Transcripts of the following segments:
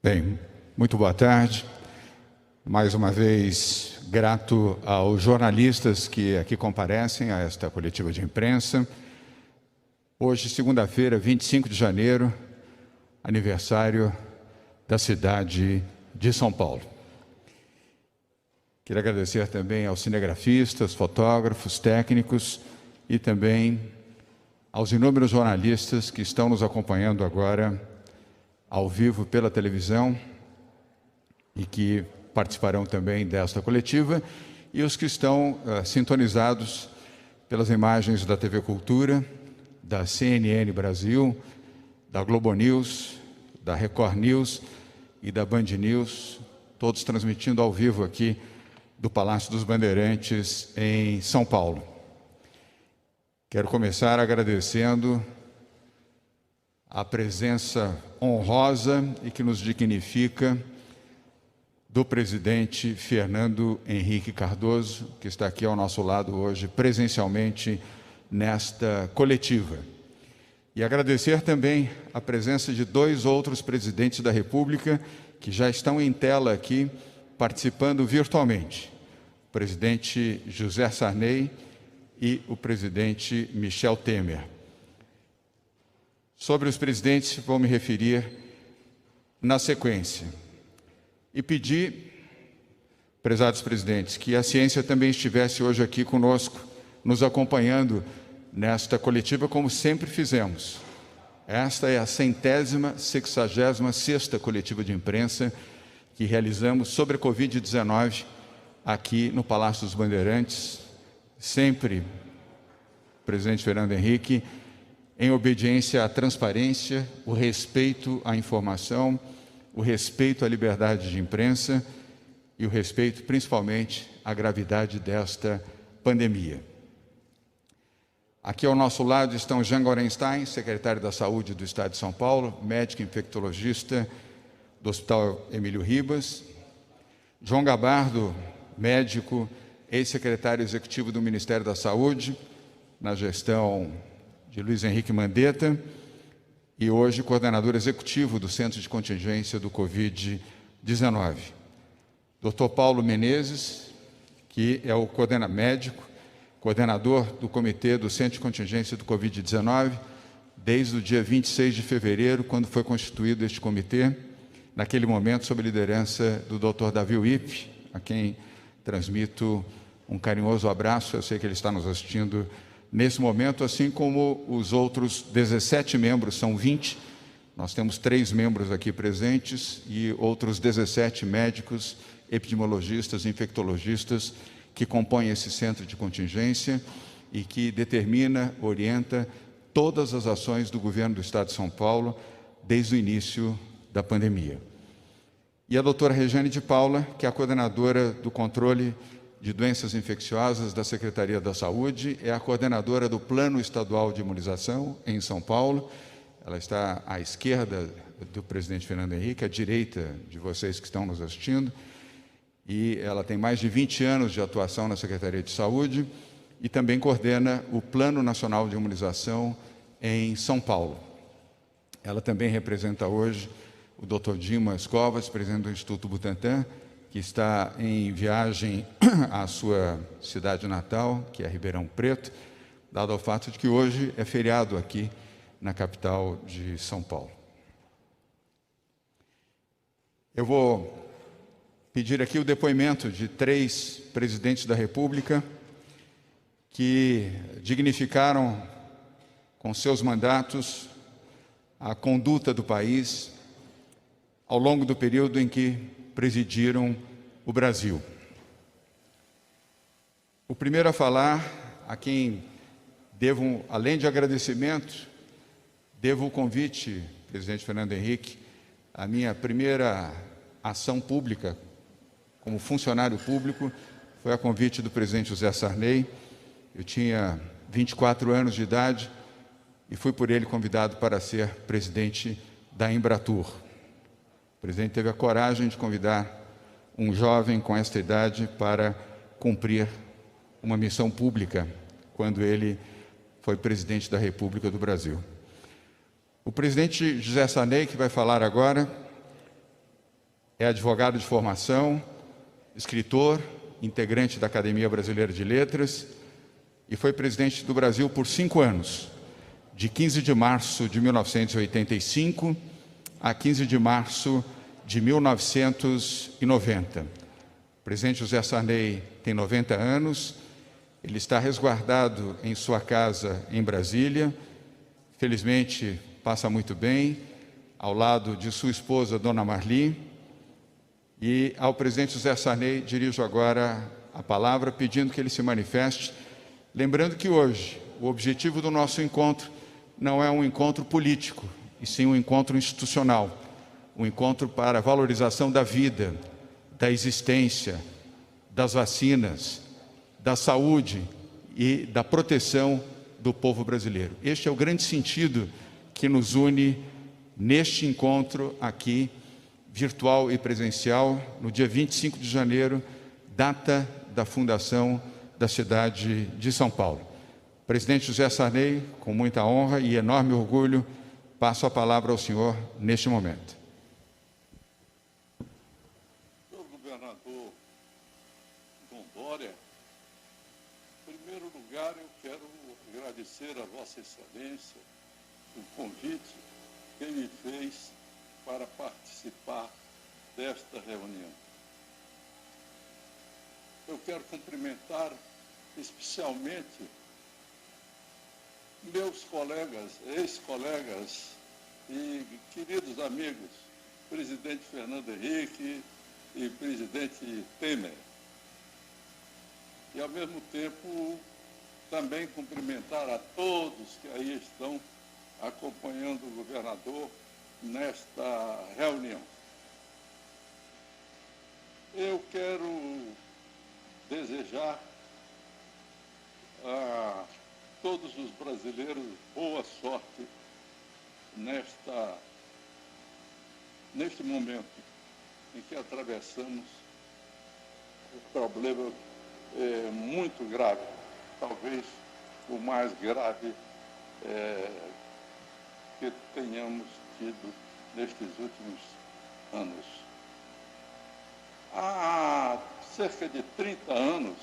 Bem, muito boa tarde. Mais uma vez, grato aos jornalistas que aqui comparecem a esta coletiva de imprensa. Hoje, segunda-feira, 25 de janeiro, aniversário da cidade de São Paulo. Quero agradecer também aos cinegrafistas, fotógrafos, técnicos e também aos inúmeros jornalistas que estão nos acompanhando agora ao vivo pela televisão e que participarão também desta coletiva, e os que estão sintonizados pelas imagens da TV Cultura, da CNN Brasil, da Globo News, da Record News e da Band News, todos transmitindo ao vivo aqui do Palácio dos Bandeirantes, em São Paulo. Quero começar agradecendo a presença honrosa e que nos dignifica do presidente Fernando Henrique Cardoso, que está aqui ao nosso lado hoje, presencialmente, nesta coletiva. E agradecer também a presença de dois outros presidentes da República, que já estão em tela aqui, participando virtualmente. O presidente José Sarney e o presidente Michel Temer. Sobre os presidentes, vou me referir na sequência. E pedir, prezados presidentes, que a ciência também estivesse hoje aqui conosco, nos acompanhando nesta coletiva, como sempre fizemos. Esta é a 166ª coletiva de imprensa que realizamos sobre a Covid-19 aqui no Palácio dos Bandeirantes, sempre, presidente Fernando Henrique, em obediência à transparência, o respeito à informação, o respeito à liberdade de imprensa e o respeito, principalmente, à gravidade desta pandemia. Aqui ao nosso lado estão Jean Gorenstein, secretário da Saúde do Estado de São Paulo, médico infectologista do Hospital Emílio Ribas, João Gabardo, médico, ex-secretário executivo do Ministério da Saúde, na gestão de Luiz Henrique Mandetta, e hoje coordenador executivo do Centro de Contingência do Covid-19. Dr. Paulo Menezes, que é o médico, coordenador do Comitê do Centro de Contingência do Covid-19, desde o dia 26 de fevereiro, quando foi constituído este comitê, naquele momento sob a liderança do Dr. Davi Wipp, a quem transmito um carinhoso abraço. Eu sei que ele está nos assistindo nesse momento, assim como os outros 17 membros, são 20, nós temos 3 membros aqui presentes e outros 17 médicos, epidemiologistas, infectologistas, que compõem esse centro de contingência e que determina, orienta todas as ações do governo do Estado de São Paulo desde o início da pandemia. E a doutora Regiane de Paula, que é a coordenadora do controle de doenças infecciosas da Secretaria da Saúde, é a coordenadora do Plano Estadual de Imunização em São Paulo. Ela está à esquerda do presidente Fernando Henrique, à direita de vocês que estão nos assistindo, e ela tem mais de 20 anos de atuação na Secretaria de Saúde e também coordena o Plano Nacional de Imunização em São Paulo. Ela também representa hoje o Dr. Dimas Covas, presidente do Instituto Butantan, que está em viagem à sua cidade natal, que é Ribeirão Preto, dado ao fato de que hoje é feriado aqui na capital de São Paulo. Eu vou pedir aqui o depoimento de 3 presidentes da República que dignificaram com seus mandatos a conduta do país ao longo do período em que presidiram o Brasil. O primeiro a falar, a quem devo, além de agradecimento, devo o convite, presidente Fernando Henrique, a minha primeira ação pública como funcionário público foi a convite do presidente José Sarney. Eu tinha 24 anos de idade e fui por ele convidado para ser presidente da Embratur. O presidente teve a coragem de convidar um jovem com esta idade para cumprir uma missão pública, quando ele foi presidente da República do Brasil. O presidente José Sarney, que vai falar agora, É advogado de formação, escritor, integrante da Academia Brasileira de Letras e foi presidente do Brasil por 5 anos, de 15 de março de 1985 a 15 de março de 1990. O presidente José Sarney tem 90 anos, ele está resguardado em sua casa em Brasília, felizmente passa muito bem, ao lado de sua esposa, Dona Marli. E ao presidente José Sarney dirijo agora a palavra, pedindo que ele se manifeste, lembrando que hoje o objetivo do nosso encontro não é um encontro político, e sim um encontro institucional, um encontro para a valorização da vida, da existência, das vacinas, da saúde e da proteção do povo brasileiro. Este é o grande sentido que nos une neste encontro aqui, virtual e presencial, no dia 25 de janeiro, data da fundação da cidade de São Paulo. Presidente José Sarney, com muita honra e enorme orgulho, passo a palavra ao senhor neste momento. Senhor governador João Dória, em primeiro lugar eu quero agradecer a Vossa Excelência o convite que me fez para participar desta reunião. Eu quero cumprimentar especialmente meus colegas, ex-colegas e queridos amigos, presidente Fernando Henrique e presidente Temer. E, ao mesmo tempo, também cumprimentar a todos que aí estão acompanhando o governador nesta reunião. Eu quero desejar a todos os brasileiros boa sorte neste momento em que atravessamos um problema muito grave, talvez o mais grave que tenhamos tido nestes últimos anos. Há cerca de 30 anos,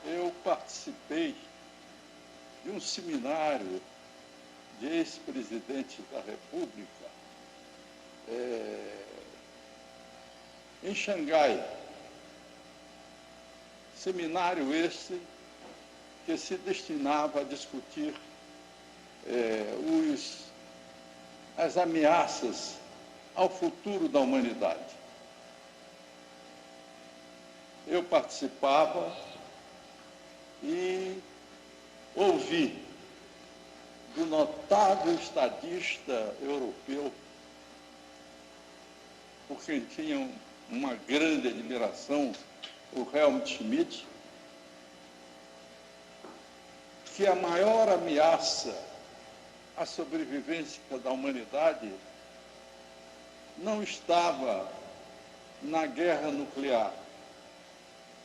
eu participei de um seminário de ex-presidentes da República em Xangai. Seminário esse que se destinava a discutir as ameaças ao futuro da humanidade. Eu participava e ouvi do notável estadista europeu, por quem tinha uma grande admiração, o Helmut Schmidt, que a maior ameaça à sobrevivência da humanidade não estava na guerra nuclear,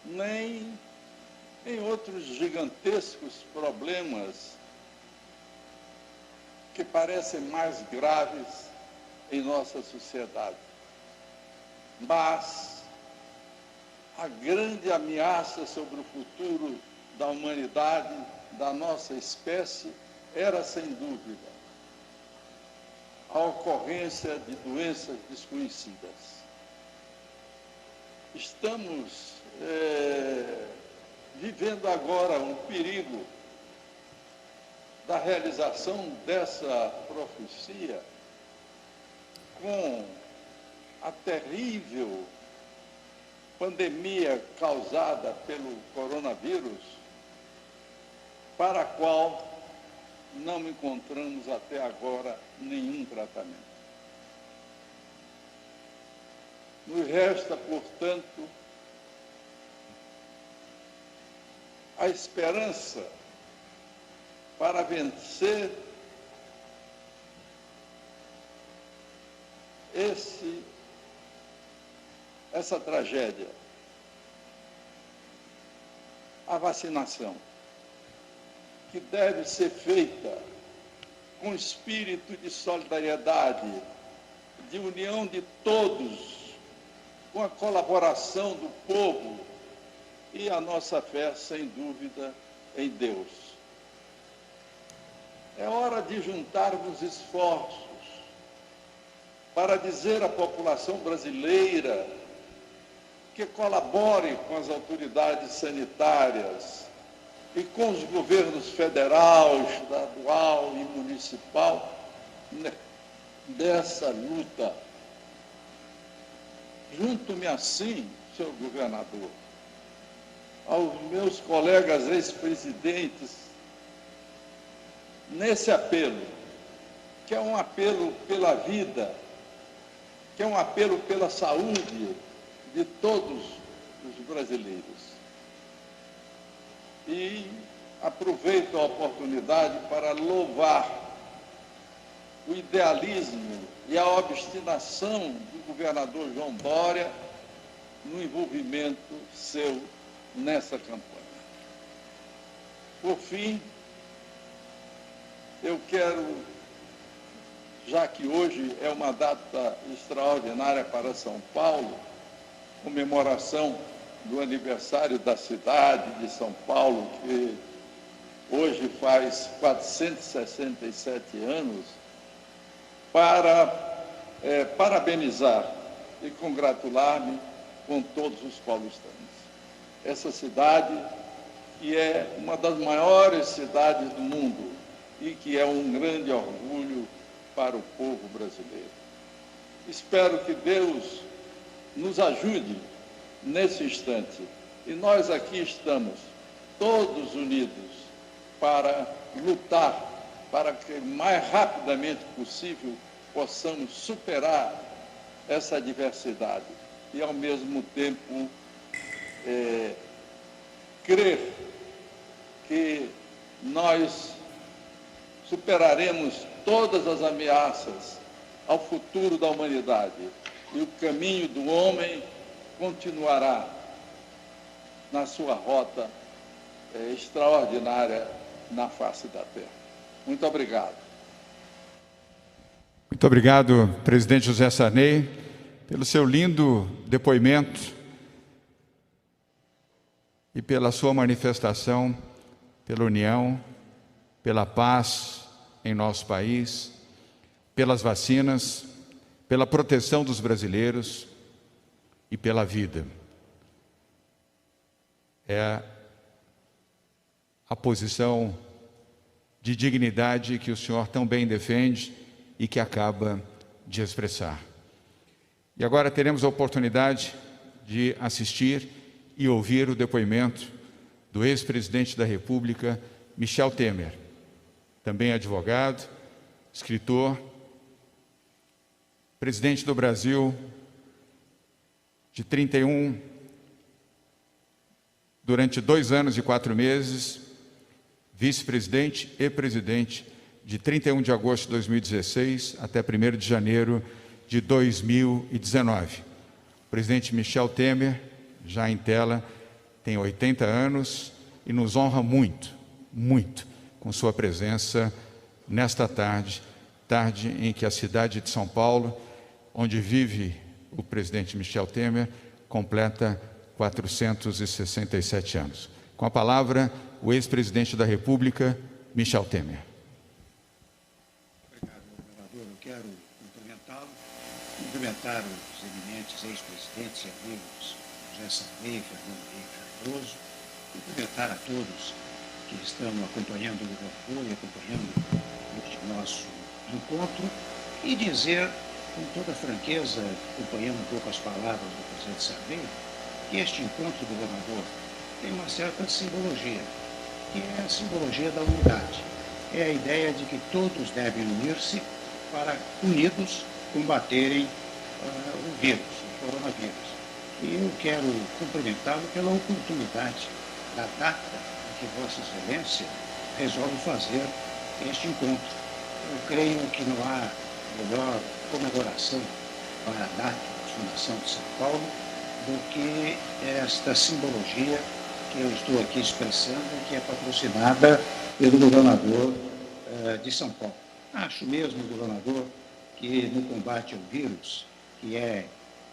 nem em outros gigantescos problemas que parecem mais graves em nossa sociedade. Mas a grande ameaça sobre o futuro da humanidade, da nossa espécie, era, sem dúvida, a ocorrência de doenças desconhecidas. Estamos vivendo agora um perigo da realização dessa profecia com a terrível pandemia causada pelo coronavírus, para a qual não encontramos até agora nenhum tratamento. Nos resta, portanto, a esperança para vencer essa tragédia. A vacinação, que deve ser feita com espírito de solidariedade, de união de todos com a colaboração do povo e a nossa fé, sem dúvida, em Deus. É hora de juntarmos esforços para dizer à população brasileira que colabore com as autoridades sanitárias e com os governos federal, estadual e municipal dessa luta. Junto-me assim, senhor governador, aos meus colegas ex-presidentes, nesse apelo, que é um apelo pela vida, que é um apelo pela saúde de todos os brasileiros. E aproveito a oportunidade para louvar o idealismo e a obstinação do governador João Dória no envolvimento seu nessa campanha. Por fim, eu quero, já que hoje é uma data extraordinária para São Paulo, comemoração do aniversário da cidade de São Paulo, que hoje faz 467 anos, para parabenizar e congratular-me com todos os paulistanos. Essa cidade, que é uma das maiores cidades do mundo e que é um grande orgulho para o povo brasileiro. Espero que Deus nos ajude nesse instante. E nós aqui estamos, todos unidos, para lutar, para que o mais rapidamente possível possamos superar essa adversidade e, ao mesmo tempo, crer que nós superaremos todas as ameaças ao futuro da humanidade e o caminho do homem continuará na sua rota extraordinária na face da Terra. Muito obrigado. Muito obrigado, presidente José Sarney, pelo seu lindo depoimento e pela sua manifestação pela união, pela paz em nosso país, pelas vacinas, pela proteção dos brasileiros e pela vida. É a posição de dignidade que o senhor tão bem defende e que acaba de expressar. E agora teremos a oportunidade de assistir e ouvir o depoimento do ex-presidente da República, Michel Temer, também advogado, escritor, presidente do Brasil durante 2 anos e 4 meses, vice-presidente e presidente de 31 de agosto de 2016 até 1º de janeiro de 2019. O presidente Michel Temer, já em tela, tem 80 anos e nos honra muito, muito, com sua presença nesta tarde em que a cidade de São Paulo, onde vive o presidente Michel Temer, completa 467 anos. Com a palavra, o ex-presidente da República, Michel Temer. Obrigado, governador. Eu quero cumprimentá-lo, cumprimentar os eminentes ex-presidentes e amigos José Sarney, Fernando Henrique Cardoso, cumprimentar a todos que estão acompanhando o governador e acompanhando este nosso encontro e dizer, com toda franqueza, acompanhando um pouco as palavras do presidente Sarney, que este encontro, governador, tem uma certa simbologia, que é a simbologia da unidade. É a ideia de que todos devem unir-se para, unidos, combaterem o vírus, o coronavírus. E eu quero cumprimentá-lo pela oportunidade da data em que Vossa Excelência resolve fazer este encontro. Eu creio que não há melhor comemoração para a data da fundação de São Paulo do que esta simbologia que eu estou aqui expressando, que é patrocinada pelo governador de São Paulo. Acho mesmo, governador, que no combate ao vírus, que é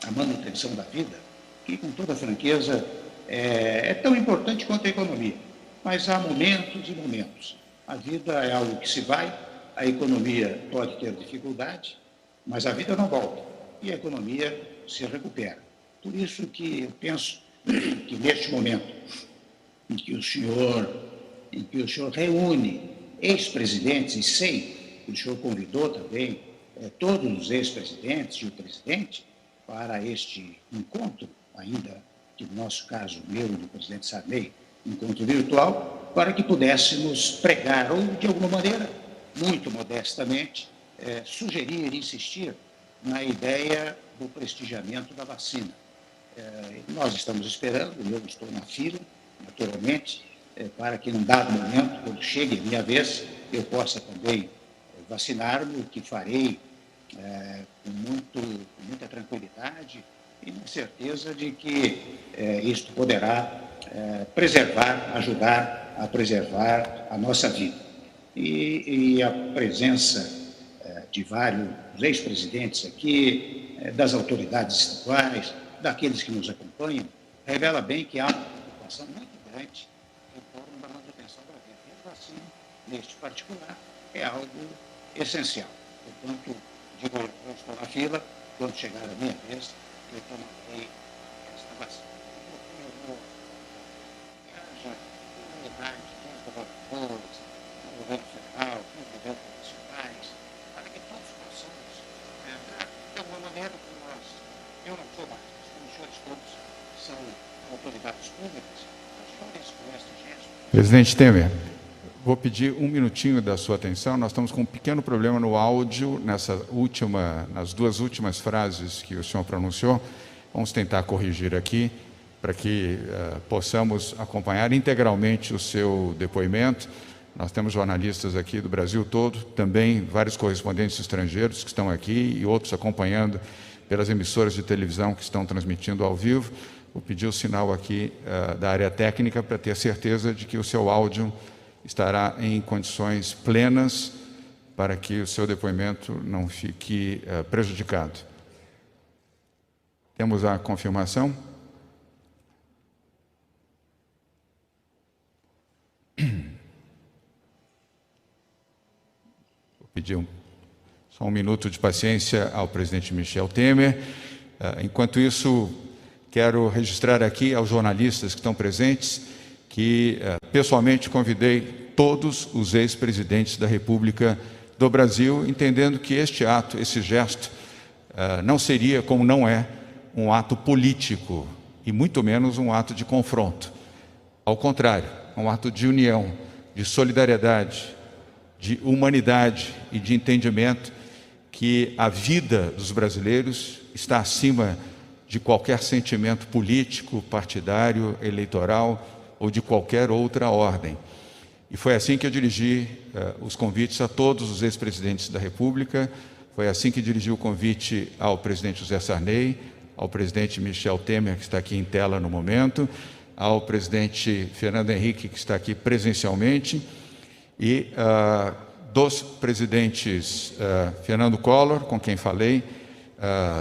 a manutenção da vida, que, com toda franqueza, é tão importante quanto a economia. Mas há momentos e momentos. A vida é algo que se vai, a economia pode ter dificuldade, mas a vida não volta e a economia se recupera. Por isso que eu penso que neste momento em que o senhor reúne ex-presidentes, e sei que o senhor convidou também todos os ex-presidentes e o presidente para este encontro, ainda que no nosso caso, meu e do presidente Sarney, encontro virtual, para que pudéssemos pregar ou, de alguma maneira, muito modestamente, sugerir e insistir na ideia do prestigiamento da vacina. Nós estamos esperando, eu estou na fila, naturalmente, para que, num dado momento, quando chegue a minha vez, eu possa também vacinar-me, o que farei com muita tranquilidade e na certeza de que isto poderá ajudar a preservar a nossa vida. E a presença de vários ex-presidentes aqui, das autoridades estaduais, daqueles que nos acompanham, revela bem que há uma preocupação muito grande em torno da manutenção da vida. E a vacina, neste particular, é algo essencial. Portanto, digo, eu estou na fila, quando chegar a minha vez, eu tomarei esta vacina. Haja unidade com os governadores, com o governo federal, com os governos nacionais, para que todos possamos, de alguma maneira, eu não sou mais, os senhores todos são autoridades públicas, os senhores com este gesto. Presidente Temer, vou pedir um minutinho da sua atenção. Nós estamos com um pequeno problema no áudio nas duas últimas frases que o senhor pronunciou. Vamos tentar corrigir aqui para que possamos acompanhar integralmente o seu depoimento. Nós temos jornalistas aqui do Brasil todo, também vários correspondentes estrangeiros que estão aqui e outros acompanhando pelas emissoras de televisão que estão transmitindo ao vivo. Vou pedir o sinal aqui da área técnica para ter certeza de que o seu áudio estará em condições plenas para que o seu depoimento não fique prejudicado. Temos a confirmação? Vou pedir só um minuto de paciência ao presidente Michel Temer. Enquanto isso, quero registrar aqui aos jornalistas que estão presentes que pessoalmente convidei todos os ex-presidentes da República do Brasil, entendendo que este ato, esse gesto, não seria, como não é, um ato político e muito menos um ato de confronto. Ao contrário, é um ato de união, de solidariedade, de humanidade e de entendimento que a vida dos brasileiros está acima de qualquer sentimento político, partidário, eleitoral ou de qualquer outra ordem. E foi assim que eu dirigi os convites a todos os ex-presidentes da República, foi assim que dirigi o convite ao presidente José Sarney, ao presidente Michel Temer, que está aqui em tela no momento, ao presidente Fernando Henrique, que está aqui presencialmente, e dos presidentes Fernando Collor, com quem falei,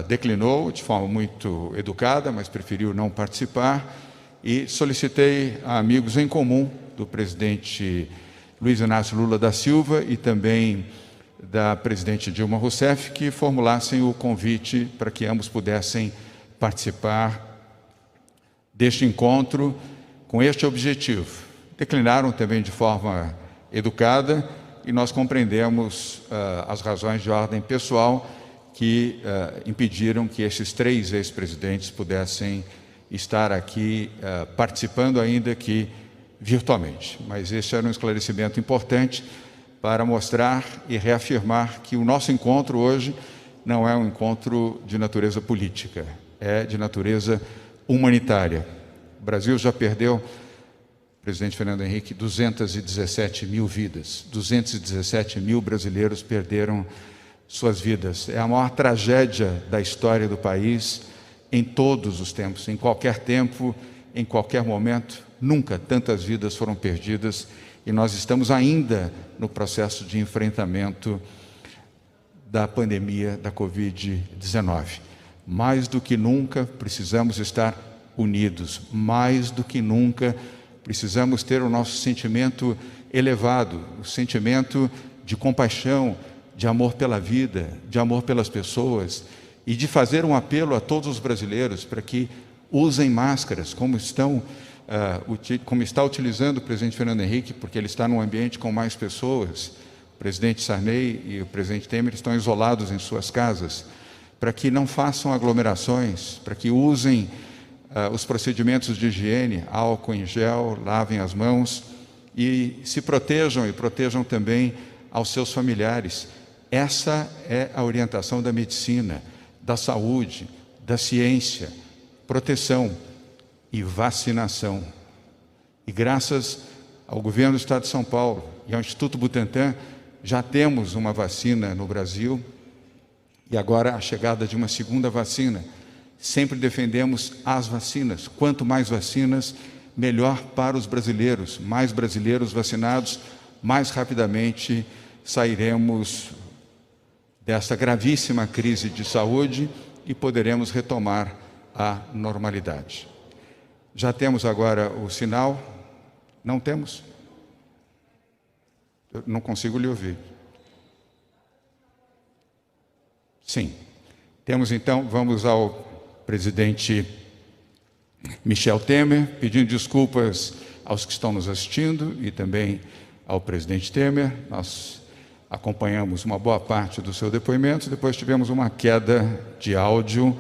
declinou de forma muito educada, mas preferiu não participar, e solicitei a amigos em comum do presidente Luiz Inácio Lula da Silva e também da presidente Dilma Rousseff que formulassem o convite para que ambos pudessem participar deste encontro com este objetivo. Declinaram também de forma educada e nós compreendemos as razões de ordem pessoal que impediram que esses três ex-presidentes pudessem estar aqui participando, ainda que virtualmente. Mas esse era um esclarecimento importante para mostrar e reafirmar que o nosso encontro hoje não é um encontro de natureza política, é de natureza humanitária. O Brasil já perdeu, presidente Fernando Henrique, 217 mil vidas. 217 mil brasileiros perderam suas vidas. É a maior tragédia da história do país em todos os tempos, em qualquer momento. Nunca tantas vidas foram perdidas e nós estamos ainda no processo de enfrentamento da pandemia da Covid-19. mais do que nunca precisamos estar unidos, mais do que nunca precisamos ter o nosso sentimento elevado, o sentimento de compaixão, de amor pela vida, de amor pelas pessoas, e de fazer um apelo a todos os brasileiros para que usem máscaras, como está utilizando o presidente Fernando Henrique, porque ele está num ambiente com mais pessoas. O presidente Sarney e o presidente Temer estão isolados em suas casas, para que não façam aglomerações, para que usem os procedimentos de higiene, álcool em gel, lavem as mãos e se protejam, e protejam também aos seus familiares. Essa é a orientação da medicina, da saúde, da ciência: proteção e vacinação. E graças ao governo do Estado de São Paulo e ao Instituto Butantan, já temos uma vacina no Brasil, e agora a chegada de uma segunda vacina. Sempre defendemos as vacinas. Quanto mais vacinas, melhor para os brasileiros. Mais brasileiros vacinados, mais rapidamente sairemos desta gravíssima crise de saúde e poderemos retomar a normalidade. Já temos agora o sinal? Não temos? Eu não consigo lhe ouvir. Sim. Temos então, vamos ao presidente Michel Temer, pedindo desculpas aos que estão nos assistindo e também ao presidente Temer. Nós acompanhamos uma boa parte do seu depoimento, depois tivemos uma queda de áudio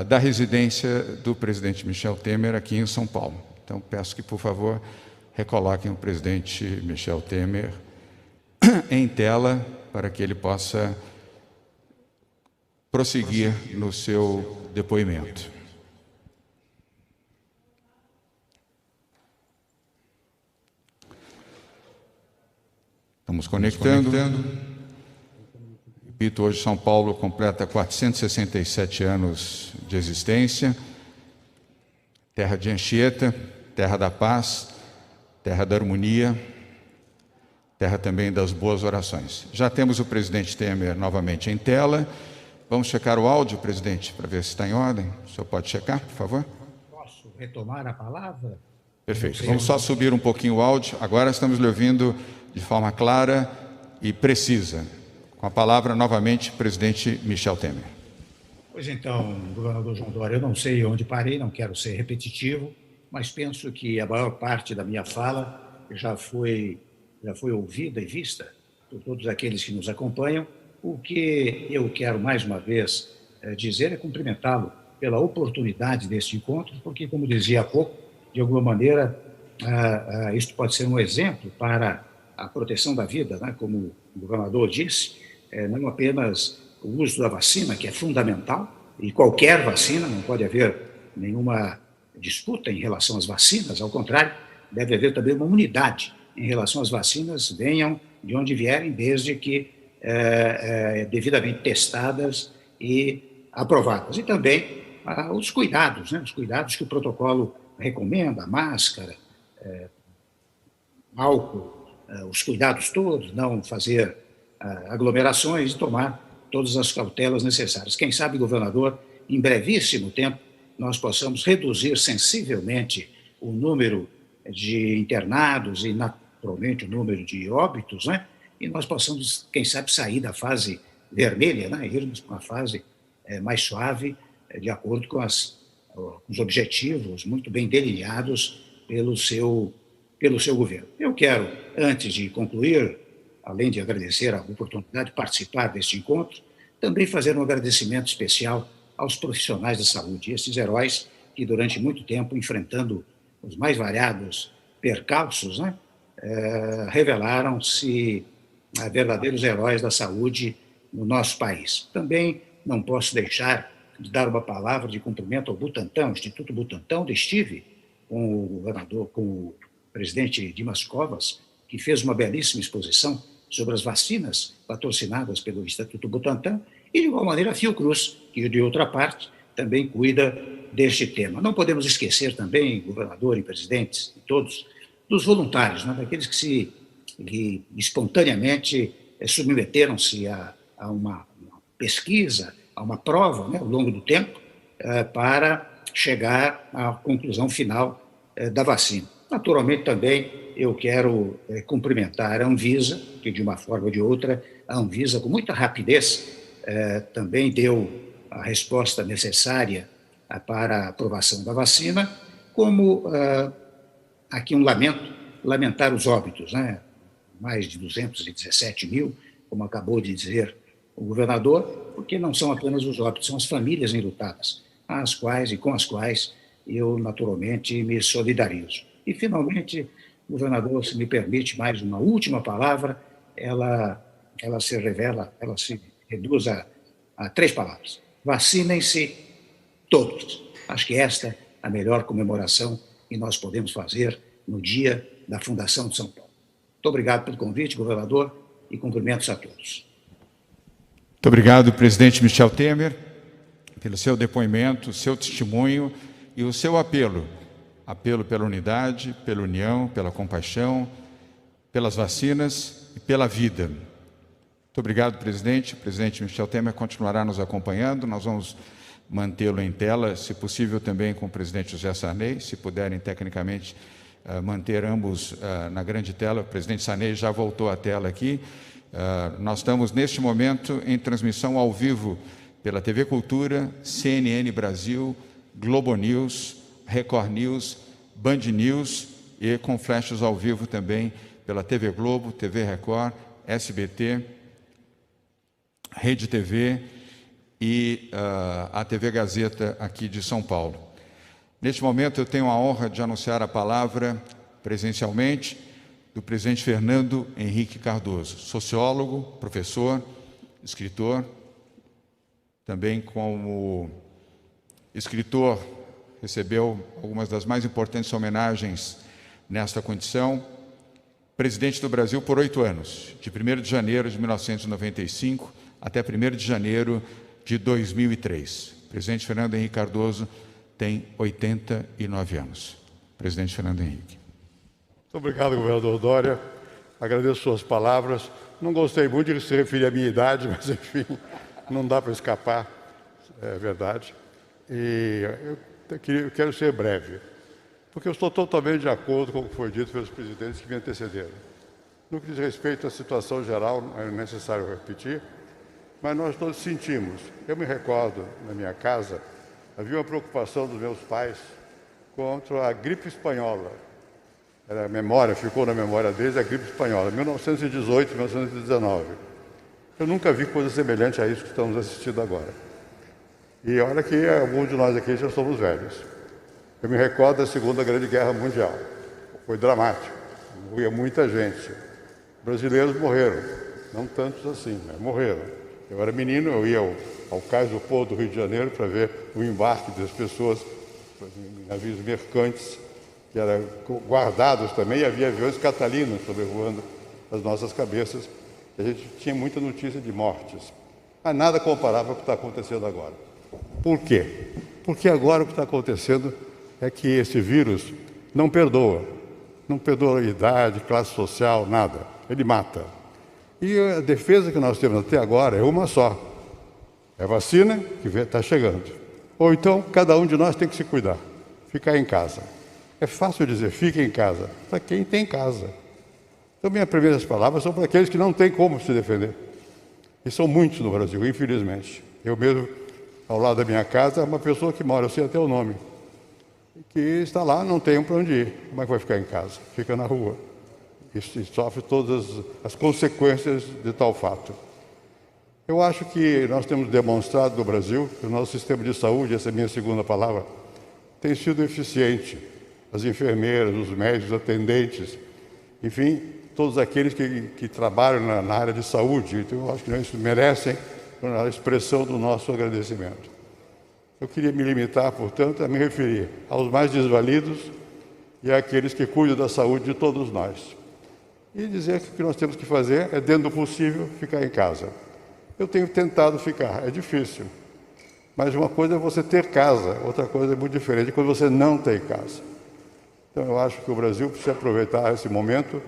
da residência do presidente Michel Temer aqui em São Paulo. Então, peço que, por favor, recoloquem o presidente Michel Temer em tela para que ele possa prosseguir no seu depoimento. Estamos conectando. Repito, hoje São Paulo completa 467 anos de existência. Terra de Anchieta, terra da paz, terra da harmonia, terra também das boas orações. Já temos o presidente Temer novamente em tela. Vamos checar o áudio, presidente, para ver se está em ordem. O senhor pode checar, por favor? Posso retomar a palavra? Perfeito. Vamos só subir um pouquinho o áudio. Agora estamos lhe ouvindo de forma clara e precisa. Com a palavra, novamente, presidente Michel Temer. Pois então, governador João Dória, eu não sei onde parei, não quero ser repetitivo, mas penso que a maior parte da minha fala já foi ouvida e vista por todos aqueles que nos acompanham. O que eu quero, mais uma vez, dizer é cumprimentá-lo pela oportunidade deste encontro, porque, como dizia há pouco, de alguma maneira, isto pode ser um exemplo para a proteção da vida, né? Como o governador disse, não apenas o uso da vacina, que é fundamental, e qualquer vacina, não pode haver nenhuma disputa em relação às vacinas, ao contrário, deve haver também uma unidade em relação às vacinas, venham de onde vierem, desde que devidamente testadas e aprovadas. E também os cuidados, né? Os cuidados que o protocolo recomenda, máscara, álcool, os cuidados todos, não fazer aglomerações e tomar todas as cautelas necessárias. Quem sabe, governador, em brevíssimo tempo, nós possamos reduzir sensivelmente o número de internados e, naturalmente, o número de óbitos, né? E nós possamos, quem sabe, sair da fase vermelha, né? Irmos para uma fase mais suave, de acordo com os objetivos muito bem delineados pelo seu governo. Eu quero, antes de concluir, além de agradecer a oportunidade de participar deste encontro, também fazer um agradecimento especial aos profissionais da saúde, esses heróis que durante muito tempo, enfrentando os mais variados percalços, né, revelaram-se verdadeiros heróis da saúde no nosso país. Também não posso deixar de dar uma palavra de cumprimento ao Butantan, ao Instituto Butantan, onde estive com o governador, com o presidente Dimas Covas, que fez uma belíssima exposição sobre as vacinas patrocinadas pelo Instituto Butantan, e, de igual maneira, a Fiocruz, que, de outra parte, também cuida deste tema. Não podemos esquecer também, governador e presidentes, e todos, dos voluntários, né, daqueles que espontaneamente submeteram-se a uma pesquisa uma prova, né, ao longo do tempo, para chegar à conclusão final da vacina. Naturalmente, também eu quero cumprimentar a Anvisa, que de uma forma ou de outra, a Anvisa, com muita rapidez, também deu a resposta necessária para a aprovação da vacina, como aqui lamentar os óbitos, né? Mais de 217 mil, como acabou de dizer o governador, porque não são apenas os óbitos, são as famílias enlutadas, com as quais eu, naturalmente, me solidarizo. E, finalmente, governador, se me permite mais uma última palavra, ela se reduz a 3 palavras. Vacinem-se todos. Acho que esta é a melhor comemoração que nós podemos fazer no dia da fundação de São Paulo. Muito obrigado pelo convite, governador, e cumprimentos a todos. Muito obrigado, presidente Michel Temer, pelo seu depoimento, seu testemunho e o seu apelo. Apelo pela unidade, pela união, pela compaixão, pelas vacinas e pela vida. Muito obrigado, presidente. O presidente Michel Temer continuará nos acompanhando. Nós vamos mantê-lo em tela, se possível também com o presidente José Sarney, se puderem tecnicamente manter ambos na grande tela. O presidente Sarney já voltou à tela aqui. Nós estamos, neste momento, em transmissão ao vivo pela TV Cultura, CNN Brasil, Globo News, Record News, Band News e com flashes ao vivo também pela TV Globo, TV Record, SBT, Rede TV e a TV Gazeta aqui de São Paulo. Neste momento eu tenho a honra de anunciar a palavra presencialmente do presidente Fernando Henrique Cardoso, sociólogo, professor, escritor, também como escritor recebeu algumas das mais importantes homenagens nesta condição, presidente do Brasil por 8 anos, de 1º de janeiro de 1995 até 1º de janeiro de 2003. O presidente Fernando Henrique Cardoso tem 89 anos. Presidente Fernando Henrique. Muito obrigado, governador Dória. Agradeço suas palavras. Não gostei muito de se referir à minha idade, mas, enfim, não dá para escapar, é verdade. E eu quero ser breve, porque eu estou totalmente de acordo com o que foi dito pelos presidentes que me antecederam. No que diz respeito à situação geral, não é necessário repetir, mas nós todos sentimos. Eu me recordo, na minha casa, havia uma preocupação dos meus pais contra a gripe espanhola. Era a memória, ficou na memória deles a gripe espanhola, 1918, 1919. Eu nunca vi coisa semelhante a isso que estamos assistindo agora. E olha que alguns de nós aqui já somos velhos. Eu me recordo da Segunda Grande Guerra Mundial. Foi dramático, morria muita gente. Brasileiros morreram, não tantos assim, mas morreram. Eu era menino, eu ia ao Cais do Porto do Rio de Janeiro para ver o embarque das pessoas em navios mercantes, que eram guardados também, e havia aviões catalinos sobrevoando as nossas cabeças. A gente tinha muita notícia de mortes, mas nada comparável ao que está acontecendo agora. Por quê? Porque agora o que está acontecendo é que esse vírus não perdoa idade, classe social, nada. Ele mata. E a defesa que nós temos até agora é uma só. É a vacina que está chegando. Ou então, cada um de nós tem que se cuidar, ficar em casa. É fácil dizer, fique em casa, para quem tem casa. Então, minhas primeiras palavras são para aqueles que não têm como se defender. E são muitos no Brasil, infelizmente. Eu mesmo, ao lado da minha casa, uma pessoa que mora, eu sei até o nome, que está lá, não tem para onde ir. Como é que vai ficar em casa? Fica na rua. E sofre todas as consequências de tal fato. Eu acho que nós temos demonstrado no Brasil que o nosso sistema de saúde, essa é a minha segunda palavra, tem sido eficiente. As enfermeiras, os médicos, os atendentes, enfim, todos aqueles que trabalham na área de saúde. Então, eu acho que eles merecem a expressão do nosso agradecimento. Eu queria me limitar, portanto, a me referir aos mais desvalidos e àqueles que cuidam da saúde de todos nós. E dizer que o que nós temos que fazer é, dentro do possível, ficar em casa. Eu tenho tentado ficar, é difícil. Mas uma coisa é você ter casa, outra coisa é muito diferente quando você não tem casa. Então, eu acho que o Brasil precisa aproveitar esse momento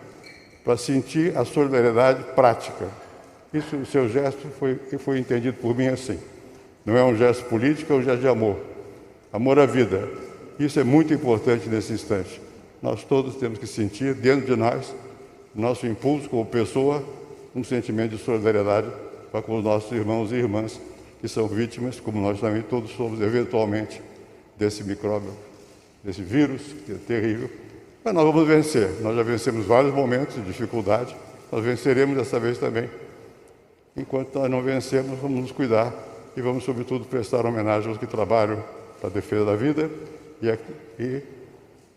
para sentir a solidariedade prática. Isso, o seu gesto foi entendido por mim assim. Não é um gesto político, é um gesto de amor. Amor à vida. Isso é muito importante nesse instante. Nós todos temos que sentir dentro de nós, nosso impulso como pessoa, um sentimento de solidariedade para com os nossos irmãos e irmãs que são vítimas, como nós também todos somos eventualmente, desse micróbio, desse vírus que é terrível. Mas nós vamos vencer. Nós já vencemos vários momentos de dificuldade, nós venceremos dessa vez também. Enquanto nós não vencemos, vamos nos cuidar e vamos, sobretudo, prestar homenagem aos que trabalham para a defesa da vida e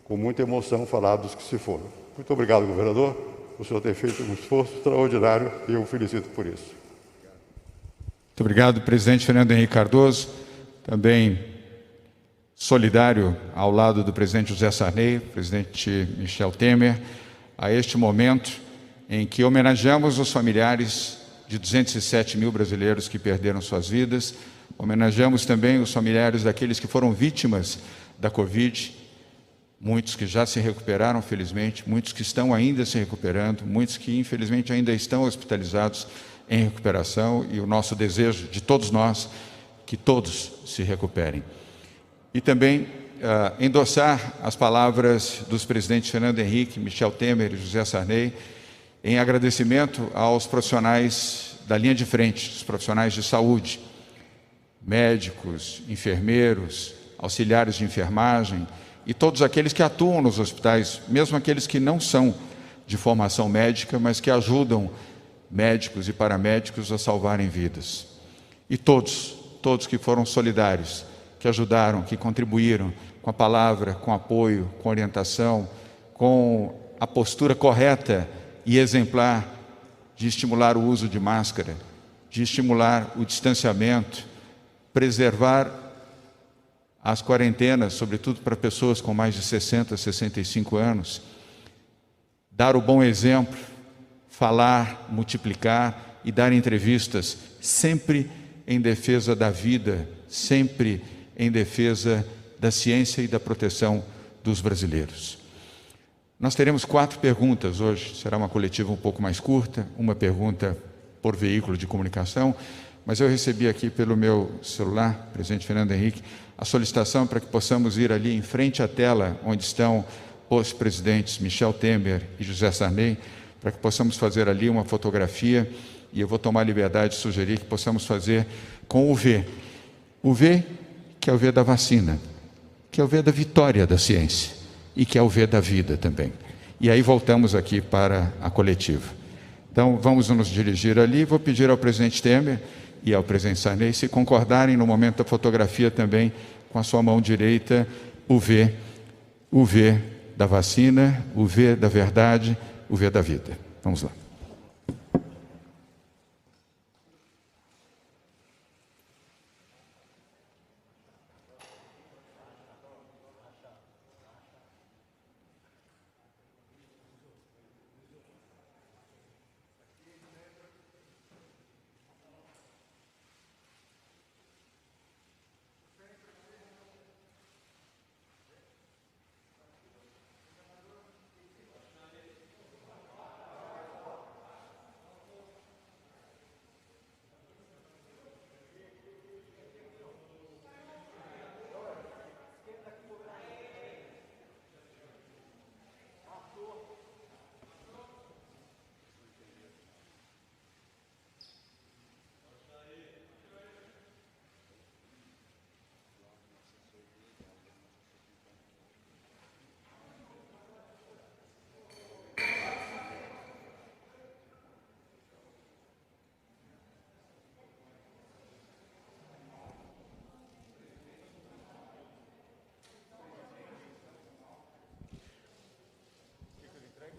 com muita emoção, falar dos que se foram. Muito obrigado, governador. O senhor tem feito um esforço extraordinário e eu o felicito por isso. Muito obrigado, presidente Fernando Henrique Cardoso, também solidário ao lado do presidente José Sarney, presidente Michel Temer, a este momento em que homenageamos os familiares de 207 mil brasileiros que perderam suas vidas, homenageamos também os familiares daqueles que foram vítimas da Covid, muitos que já se recuperaram, felizmente, muitos que estão ainda se recuperando, muitos que, infelizmente, ainda estão hospitalizados em recuperação, e o nosso desejo de todos nós, que todos se recuperem. E também endossar as palavras dos presidentes Fernando Henrique, Michel Temer e José Sarney, em agradecimento aos profissionais da linha de frente, os profissionais de saúde, médicos, enfermeiros, auxiliares de enfermagem e todos aqueles que atuam nos hospitais, mesmo aqueles que não são de formação médica, mas que ajudam médicos e paramédicos a salvarem vidas. E todos que foram solidários, que ajudaram, que contribuíram com a palavra, com apoio, com orientação, com a postura correta e exemplar de estimular o uso de máscara, de estimular o distanciamento, preservar as quarentenas, sobretudo para pessoas com mais de 60, 65 anos, dar o bom exemplo, falar, multiplicar e dar entrevistas, sempre em defesa da vida, sempre em defesa da ciência e da proteção dos brasileiros. Nós teremos 4 perguntas hoje, será uma coletiva um pouco mais curta, uma pergunta por veículo de comunicação, mas eu recebi aqui pelo meu celular, presidente Fernando Henrique, a solicitação para que possamos ir ali em frente à tela, onde estão os presidentes Michel Temer e José Sarney, para que possamos fazer ali uma fotografia, e eu vou tomar a liberdade de sugerir que possamos fazer com o V. O V, que é o V da vacina, que é o V da vitória da ciência, e que é o V da vida também. E aí voltamos aqui para a coletiva. Então, vamos nos dirigir ali. Vou pedir ao presidente Temer e ao presidente Sarney se concordarem no momento da fotografia também com a sua mão direita, o V da vacina, o V da verdade, o V da vida. Vamos lá.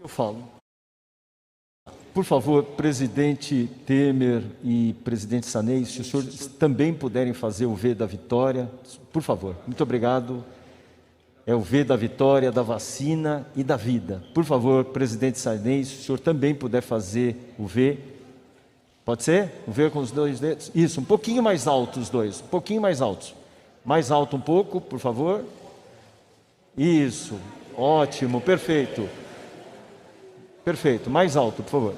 Eu falo. Por favor, presidente Temer e presidente Sarney, se os senhores também puderem fazer o V da vitória, por favor. Muito obrigado. É o V da vitória, da vacina e da vida. Por favor, presidente Sarney, se o senhor também puder fazer o V. Pode ser? O V com os 2 dedos? Isso, um pouquinho mais alto os dois, um pouquinho mais altos. Mais alto um pouco, por favor. Isso, ótimo, perfeito. Perfeito, mais alto, por favor.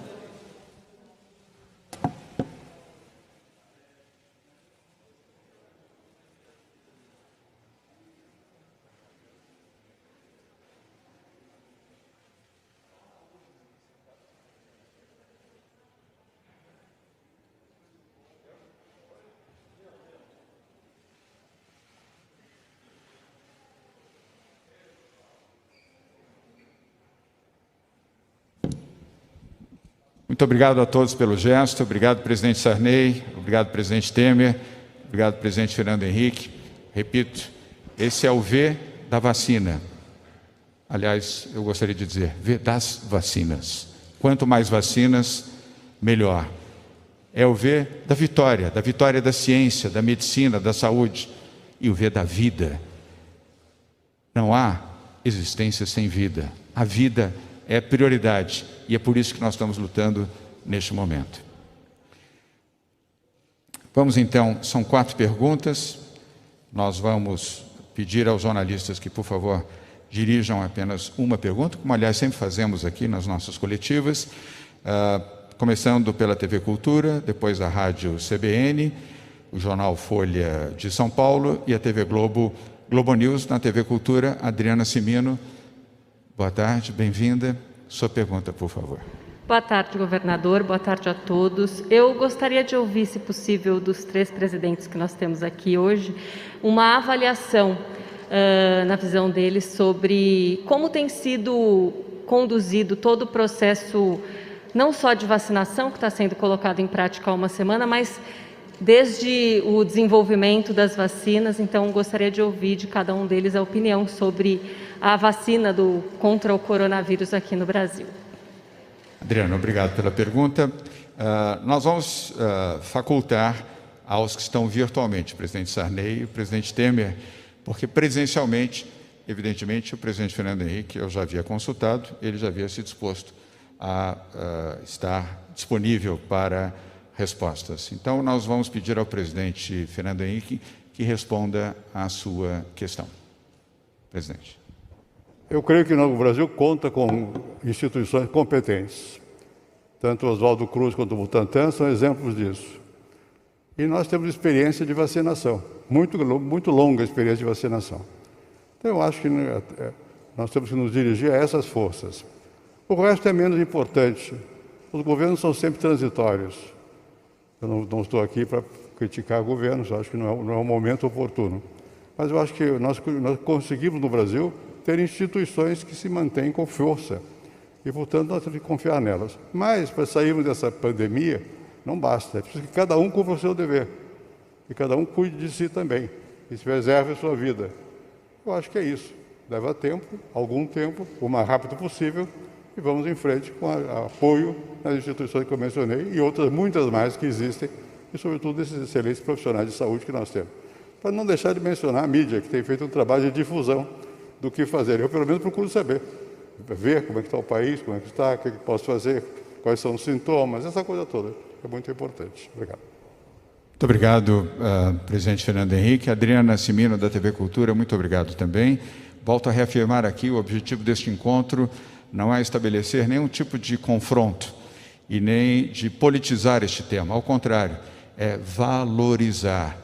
Muito obrigado a todos pelo gesto. Obrigado, presidente Sarney. Obrigado, presidente Temer. Obrigado, presidente Fernando Henrique. Repito, esse é o V da vacina. Aliás, eu gostaria de dizer, V das vacinas. Quanto mais vacinas, melhor. É o V da vitória da ciência, da medicina, da saúde. E o V da vida. Não há existência sem vida. A vida é prioridade. E é por isso que nós estamos lutando neste momento. Vamos então, são 4 perguntas. Nós vamos pedir aos jornalistas que, por favor, dirijam apenas uma pergunta, como aliás sempre fazemos aqui nas nossas coletivas, começando pela TV Cultura, depois a Rádio CBN, o Jornal Folha de São Paulo e a TV Globo News. Na TV Cultura, Adriana Cimino. Boa tarde, bem-vinda. Sua pergunta, por favor. Boa tarde, governador. Boa tarde a todos. Eu gostaria de ouvir, se possível, dos 3 presidentes que nós temos aqui hoje, uma avaliação, na visão deles, sobre como tem sido conduzido todo o processo, não só de vacinação, que está sendo colocado em prática há uma semana, mas desde o desenvolvimento das vacinas. Então, gostaria de ouvir de cada um deles a opinião sobre a vacina contra o coronavírus aqui no Brasil. Adriana, obrigado pela pergunta. Nós vamos facultar aos que estão virtualmente, o presidente Sarney e o presidente Temer, porque presencialmente, evidentemente, o presidente Fernando Henrique, eu já havia consultado, ele já havia se disposto a estar disponível para respostas. Então, nós vamos pedir ao presidente Fernando Henrique que responda à sua questão. Presidente. Eu creio que o Brasil conta com instituições competentes. Tanto Oswaldo Cruz quanto o Butantan são exemplos disso. E nós temos experiência de vacinação, muito longa experiência de vacinação. Então, eu acho que nós temos que nos dirigir a essas forças. O resto é menos importante. Os governos são sempre transitórios. Eu não estou aqui para criticar governos, acho que não é um momento oportuno. Mas eu acho que nós conseguimos no Brasil ter instituições que se mantêm com força. E, portanto, nós temos que confiar nelas. Mas, para sairmos dessa pandemia, não basta. É preciso que cada um cumpra o seu dever. E cada um cuide de si também. E se preserve a sua vida. Eu acho que é isso. Leva tempo, algum tempo, o mais rápido possível. E vamos em frente com apoio nas instituições que eu mencionei e outras, muitas mais que existem. E, sobretudo, esses excelentes profissionais de saúde que nós temos. Para não deixar de mencionar a mídia, que tem feito um trabalho de difusão do que fazer. Eu, pelo menos, procuro saber. Ver como é que está o país, como é que está, o que posso fazer, quais são os sintomas, essa coisa toda. É muito importante. Obrigado. Muito obrigado, presidente Fernando Henrique. Adriana Cimino, da TV Cultura, muito obrigado também. Volto a reafirmar aqui, o objetivo deste encontro não é estabelecer nenhum tipo de confronto e nem de politizar este tema. Ao contrário, é valorizar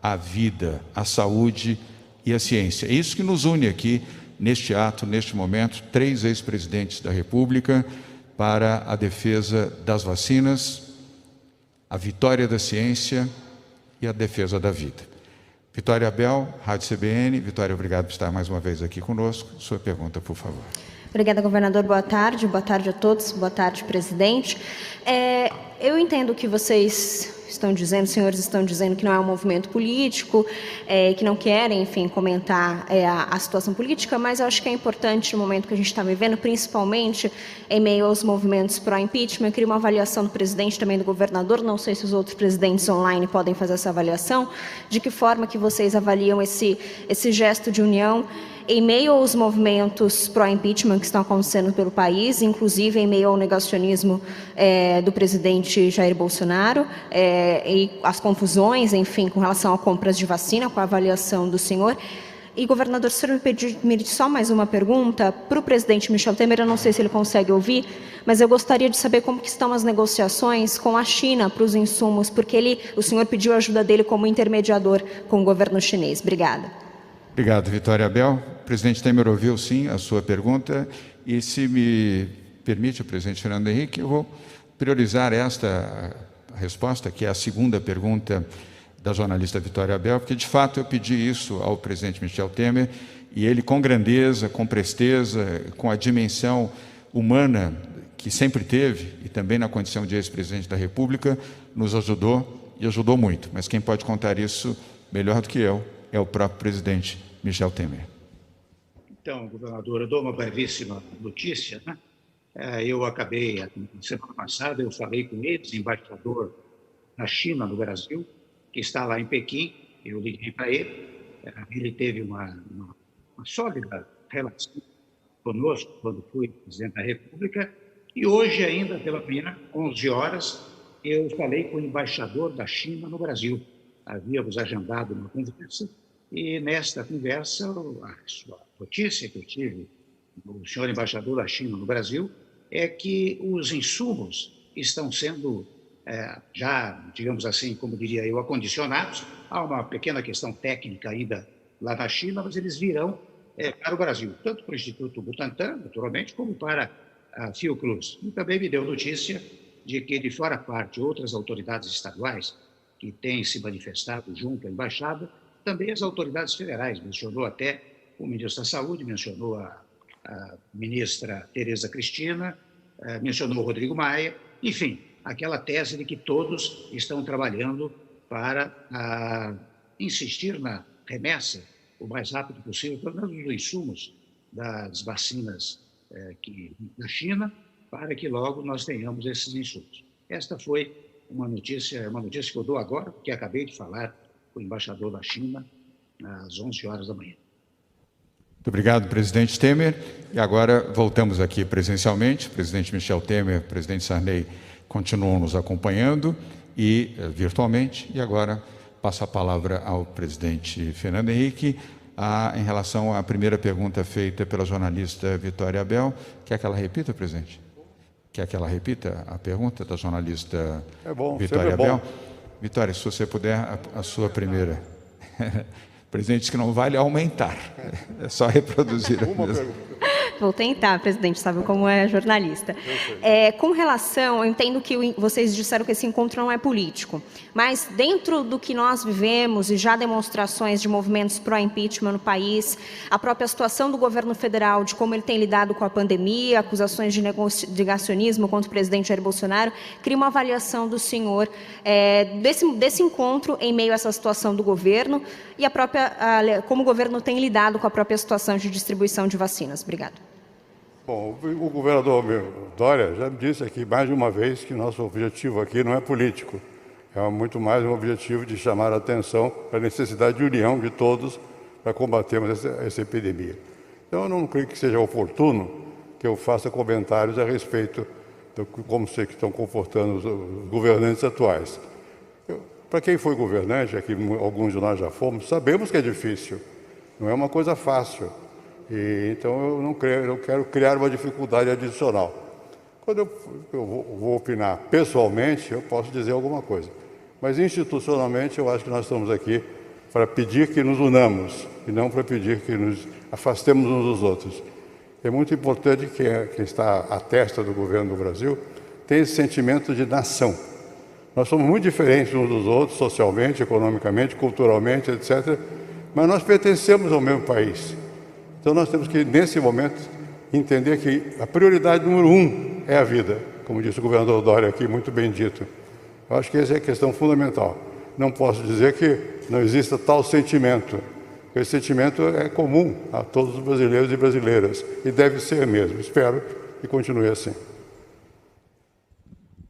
a vida, a saúde e a ciência. É isso que nos une aqui, neste ato, neste momento, 3 ex-presidentes da República para a defesa das vacinas, a vitória da ciência e a defesa da vida. Vitória Abel, Rádio CBN. Vitória, obrigado por estar mais uma vez aqui conosco. Sua pergunta, por favor. Obrigada, governador. Boa tarde a todos. Boa tarde, presidente. Eu entendo que vocês estão dizendo, os senhores estão dizendo que não é um movimento político, que não querem, enfim, comentar a situação política, mas eu acho que é importante no momento que a gente está vivendo, principalmente em meio aos movimentos pró-impeachment. Eu queria uma avaliação do presidente, também do governador, não sei se os outros presidentes online podem fazer essa avaliação, de que forma que vocês avaliam esse gesto de união em meio aos movimentos pró-impeachment que estão acontecendo pelo país, inclusive em meio ao negacionismo do presidente Jair Bolsonaro, e as confusões, enfim, com relação a compras de vacina, com a avaliação do senhor. E, governador, se o senhor me permite só mais uma pergunta para o presidente Michel Temer, eu não sei se ele consegue ouvir, mas eu gostaria de saber como que estão as negociações com a China para os insumos, porque o senhor pediu a ajuda dele como intermediador com o governo chinês. Obrigada. Obrigado, Vitória Abel. O presidente Temer ouviu, sim, a sua pergunta. E, se me permite, o presidente Fernando Henrique, eu vou priorizar esta resposta, que é a segunda pergunta da jornalista Vitória Abel, porque, de fato, eu pedi isso ao presidente Michel Temer e ele, com grandeza, com presteza, com a dimensão humana que sempre teve, e também na condição de ex-presidente da República, nos ajudou e ajudou muito. Mas quem pode contar isso melhor do que eu é o próprio presidente Michel Temer. Então, governador, eu dou uma brevíssima notícia, né? Eu acabei, semana passada, eu falei com o ex-embaixador da China no Brasil, que está lá em Pequim, eu liguei para ele, ele teve uma sólida relação conosco quando fui presidente da República, e hoje ainda pela manhã, 11 horas, eu falei com o embaixador da China no Brasil. Havíamos agendado uma conversa, e nesta conversa, a sua notícia que eu tive do senhor embaixador da China no Brasil é que os insumos estão sendo já, digamos assim, como diria eu, acondicionados. Há uma pequena questão técnica ainda lá na China, mas eles virão para o Brasil, tanto para o Instituto Butantan, naturalmente, como para a Fiocruz. E também me deu notícia de que, de fora parte, outras autoridades estaduais que têm se manifestado junto à embaixada, também as autoridades federais, mencionou até o ministro da Saúde, mencionou a ministra Tereza Cristina, mencionou o Rodrigo Maia, enfim, aquela tese de que todos estão trabalhando para insistir na remessa o mais rápido possível, pelo menos os insumos das vacinas da China, para que logo nós tenhamos esses insumos. Esta foi uma notícia que eu dou agora, porque acabei de falar com o embaixador da China às 11 horas da manhã. Muito obrigado, presidente Temer. E agora voltamos aqui presencialmente. O presidente Michel Temer, o presidente Sarney continuam nos acompanhando e virtualmente. E agora passo a palavra ao presidente Fernando Henrique em relação à primeira pergunta feita pela jornalista Vitória Abel. Quer que ela repita, presidente? Quer que ela repita a pergunta da jornalista Vitória Abel? Vitória, se você puder, a sua primeira. O presidente disse que não vale aumentar, é só reproduzir. Vou tentar, presidente, sabe como é jornalista. Com relação, eu entendo que vocês disseram que esse encontro não é político, mas dentro do que nós vivemos e já demonstrações de movimentos pró-impeachment no país, a própria situação do governo federal, de como ele tem lidado com a pandemia, acusações de negacionismo contra o presidente Jair Bolsonaro, queria uma avaliação do senhor desse encontro em meio a essa situação do governo e como o governo tem lidado com a própria situação de distribuição de vacinas. Obrigado. Bom, o governador Dória já me disse aqui mais de uma vez que nosso objetivo aqui não é político, é muito mais um objetivo de chamar a atenção para a necessidade de união de todos para combatermos essa epidemia. Então, eu não creio que seja oportuno que eu faça comentários a respeito de como sei que estão comportando os governantes atuais. Para quem foi governante, aqui alguns de nós já fomos, sabemos que é difícil, não é uma coisa fácil. Então, eu não quero criar uma dificuldade adicional. Quando eu vou opinar pessoalmente, eu posso dizer alguma coisa. Mas, institucionalmente, eu acho que nós estamos aqui para pedir que nos unamos e não para pedir que nos afastemos uns dos outros. É muito importante que quem está à testa do governo do Brasil tenha esse sentimento de nação. Nós somos muito diferentes uns dos outros, socialmente, economicamente, culturalmente, etc. Mas nós pertencemos ao mesmo país. Então, nós temos que, nesse momento, entender que a prioridade número 1 é a vida, como disse o governador Dória aqui, muito bem dito. Eu acho que essa é a questão fundamental. Não posso dizer que não exista tal sentimento. Esse sentimento é comum a todos os brasileiros e brasileiras, e deve ser mesmo. Espero que continue assim.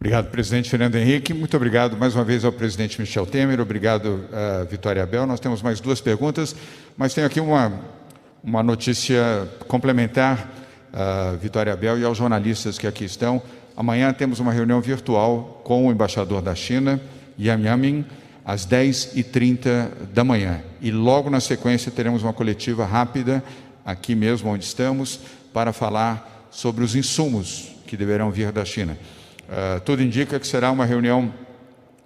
Obrigado, presidente Fernando Henrique. Muito obrigado mais uma vez ao presidente Michel Temer. Obrigado, Vitória Abel. Nós temos mais 2 perguntas, mas tenho aqui uma notícia complementar a Vitória Abel e aos jornalistas que aqui estão. Amanhã temos uma reunião virtual com o embaixador da China, Yang Yamin, às 10h30 da manhã. E logo na sequência teremos uma coletiva rápida, aqui mesmo onde estamos, para falar sobre os insumos que deverão vir da China. Tudo indica que será uma reunião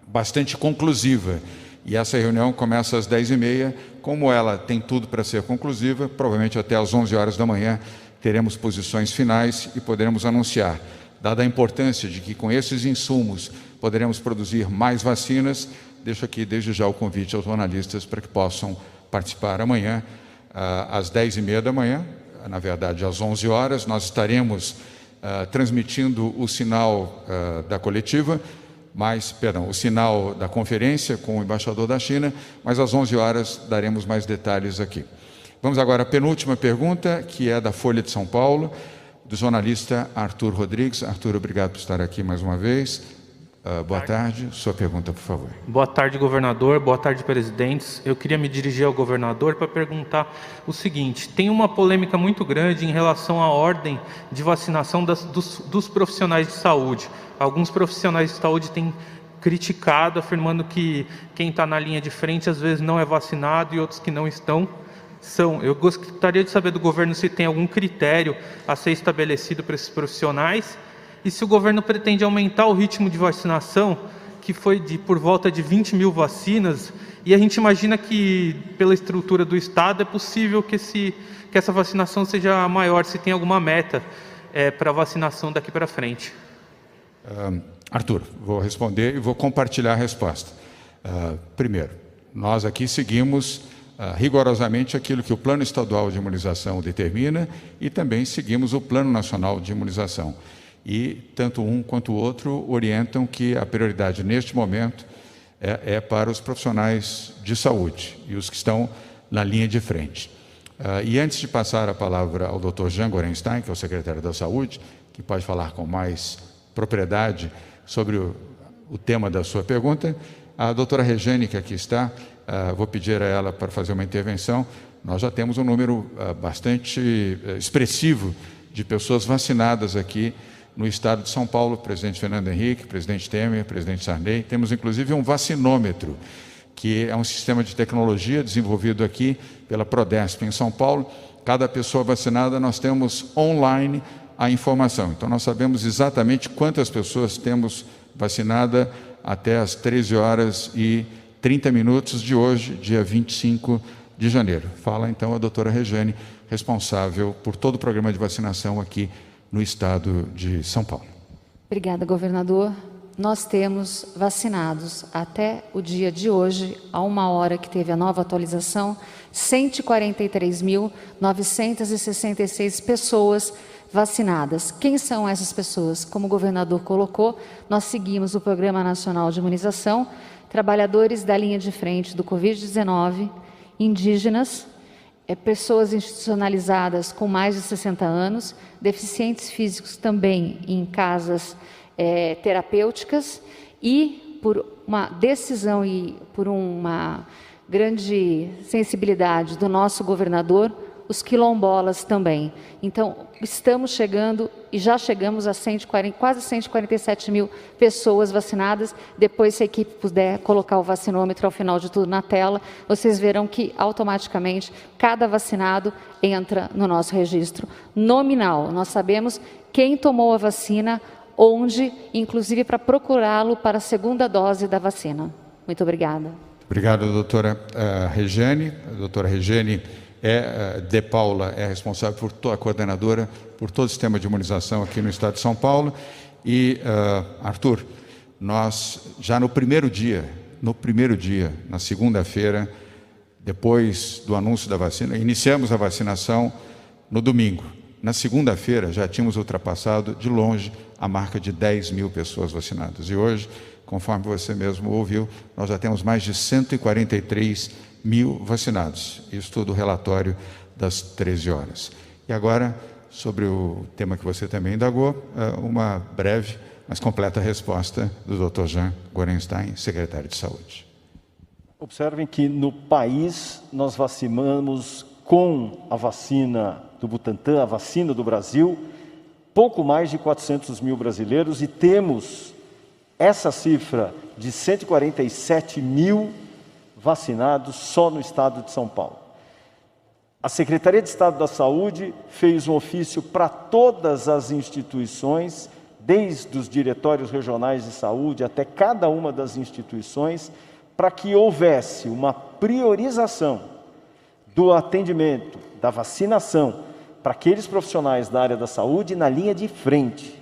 bastante conclusiva. E essa reunião começa às 10h30. Como ela tem tudo para ser conclusiva, provavelmente até às 11 horas da manhã teremos posições finais e poderemos anunciar. Dada a importância de que com esses insumos poderemos produzir mais vacinas, deixo aqui desde já o convite aos jornalistas para que possam participar amanhã, às 10h30 da manhã, na verdade às 11 horas, nós estaremos transmitindo o sinal da coletiva, o sinal da conferência com o embaixador da China, mas às 11 horas daremos mais detalhes aqui. Vamos agora à penúltima pergunta, que é da Folha de São Paulo, do jornalista Arthur Rodrigues. Arthur, obrigado por estar aqui mais uma vez. Boa tarde. Sua pergunta, por favor. Boa tarde, governador. Boa tarde, presidentes. Eu queria me dirigir ao governador para perguntar o seguinte: tem uma polêmica muito grande em relação à ordem de vacinação dos profissionais de saúde. Alguns profissionais de saúde têm criticado, afirmando que quem está na linha de frente às vezes não é vacinado e outros que não estão são. Eu gostaria de saber do governo se tem algum critério a ser estabelecido para esses profissionais e se o governo pretende aumentar o ritmo de vacinação, que foi por volta de 20 mil vacinas, e a gente imagina que, pela estrutura do Estado, é possível que essa vacinação seja maior, se tem alguma meta para a vacinação daqui para frente. Arthur, vou responder e vou compartilhar a resposta. Primeiro, nós aqui seguimos rigorosamente aquilo que o Plano Estadual de Imunização determina e também seguimos o Plano Nacional de Imunização. E tanto um quanto o outro orientam que a prioridade neste momento é para os profissionais de saúde e os que estão na linha de frente. E antes de passar a palavra ao Dr. Jean Gorenstein, que é o secretário da Saúde, que pode falar com mais propriedade sobre o tema da sua pergunta, a doutora Regiane, que aqui está, vou pedir a ela para fazer uma intervenção. Nós já temos um número bastante expressivo de pessoas vacinadas aqui no estado de São Paulo, presidente Fernando Henrique, presidente Temer, presidente Sarney. Temos inclusive um vacinômetro, que é um sistema de tecnologia desenvolvido aqui pela Prodesp em São Paulo. Cada pessoa vacinada, nós temos online a informação. Então, nós sabemos exatamente quantas pessoas temos vacinada até as 13 horas e 30 minutos de hoje, dia 25 de janeiro. Fala, então, a doutora Regiane, responsável por todo o programa de vacinação aqui no estado de São Paulo. Obrigada, governador. Nós temos vacinados até o dia de hoje, a 1h que teve a nova atualização, 143.966 pessoas vacinadas. Quem são essas pessoas? Como o governador colocou, nós seguimos o Programa Nacional de Imunização, trabalhadores da linha de frente do Covid-19, indígenas, pessoas institucionalizadas com mais de 60 anos, deficientes físicos também em casas terapêuticas e, por uma decisão e por uma grande sensibilidade do nosso governador, os quilombolas também. Então, estamos chegando e já chegamos a quase 147 mil pessoas vacinadas. Depois, se a equipe puder colocar o vacinômetro ao final de tudo na tela, vocês verão que automaticamente cada vacinado entra no nosso registro nominal. Nós sabemos quem tomou a vacina, onde, inclusive para procurá-lo para a segunda dose da vacina. Muito obrigada. Obrigado, doutora Regiane. A doutora Regiane de Paula é responsável por a coordenadora por todo o sistema de imunização aqui no estado de São Paulo. E, Arthur, nós já no primeiro dia, na segunda-feira, depois do anúncio da vacina, iniciamos a vacinação no domingo. Na segunda-feira já tínhamos ultrapassado de longe a marca de 10 mil pessoas vacinadas. E hoje, conforme você mesmo ouviu, nós já temos mais de 143 mil vacinados. Isso tudo o relatório das 13 horas. E agora, sobre o tema que você também indagou, uma breve, mas completa resposta do Dr. Jean Gorenstein, secretário de Saúde. Observem que no país nós vacinamos com a vacina do Butantan, a vacina do Brasil, pouco mais de 400 mil brasileiros e temos essa cifra de 147 mil vacinados só no estado de São Paulo. A Secretaria de Estado da Saúde fez um ofício para todas as instituições, desde os diretórios regionais de saúde até cada uma das instituições, para que houvesse uma priorização do atendimento, da vacinação, para aqueles profissionais da área da saúde na linha de frente.